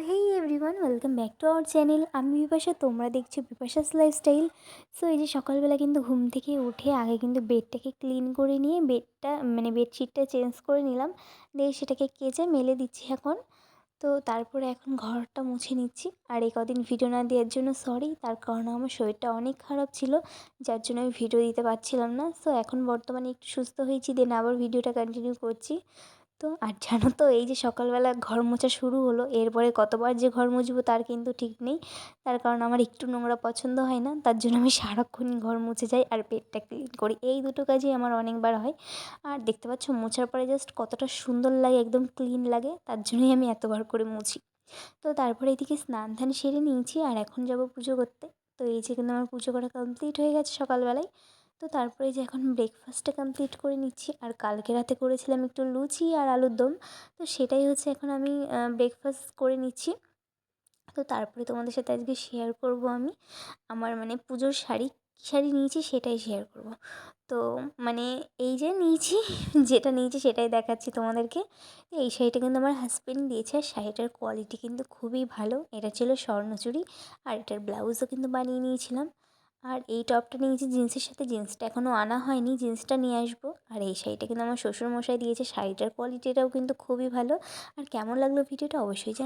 Hey everyone, welcome back to our channel. আমি বিপাশা, তোমরা দেখছো বিপাশাস লাইফস্টাইল। সো এই যে সকালবেলা কিন্তু ঘুম থেকে উঠে আগে কিন্তু বেডটাকে ক্লিন করে নিয়ে বেডটা বেডশিটটা চেঞ্জ করে নিলাম, দিয়ে সেটাকে কেচে মেলে দিচ্ছি এখন। তো তারপরে এখন ঘরটা মুছে নিচ্ছি। আর এই কদিন ভিডিও না দেওয়ার জন্য সরি, তার কারণ আমার শরীরটা অনেক খারাপ ছিল, যার জন্য আমি ভিডিও দিতে পারছিলাম না। সো এখন বর্তমানে একটু সুস্থ হয়েছি, দেন আবার ভিডিওটা কন্টিনিউ করছি। তো আর জানো তো, এই যে সকালবেলা ঘর মোছা শুরু হলো, এরপরে কতবার যে ঘর মুছবো তার কিন্তু ঠিক নেই। তার কারণ আমার একটু নোংরা পছন্দ হয় না, তার জন্য আমি সারাক্ষণই ঘর মুছে যাই আর পেটটা ক্লিন করি। এই দুটো কাজই আমার অনেকবার হয়। আর দেখতে পাচ্ছ মোছার পরে জাস্ট কতটা সুন্দর লাগে, একদম ক্লিন লাগে, তার জন্যই আমি এতবার করে মুছি। তো তারপরে এদিকে স্নান ধান সেরে নিয়েছি আর এখন যাব পুজো করতে। তো এই যে কিন্তু আমার পুজো করা কমপ্লিট হয়ে গেছে সকালবেলায়। তো তারপরে যে এখন ব্রেকফাস্টটা কমপ্লিট করে নিচ্ছি। আর কালকে রাতে করেছিলাম একটু লুচি আর আলুর দম, তো সেটাই হচ্ছে এখন আমি ব্রেকফাস্ট করে নিচ্ছি। তো তারপরে তোমাদের সাথে আজকে শেয়ার করব আমি আমার পুজোর শাড়ি, কী শাড়ি নিয়েছি সেটাই শেয়ার করব। তো মানে এই যে নিয়েছি যেটা নিয়েছি সেটাই দেখাচ্ছি তোমাদেরকে। এই শাড়িটা কিন্তু আমার হাজবেন্ড দিয়েছে, আর শাড়িটার কোয়ালিটি কিন্তু খুবই ভালো। এটা ছিল স্বর্ণচুড়ি, আর এটার ব্লাউজও কিন্তু বানিয়ে নিয়েছিলাম। আর এই টপটা নিয়েছি জিন্সের সাথে, জিন্সটা এখনও আনা হয়নি, জিন্সটা নিয়ে আসবো। আর এই শাড়িটা কিন্তু আমার শ্বশুরমশাই দিয়েছে, শাড়িটার কোয়ালিটিটাও কিন্তু খুবই ভালো। আর কেমন লাগলো ভিডিওটা অবশ্যই জানি।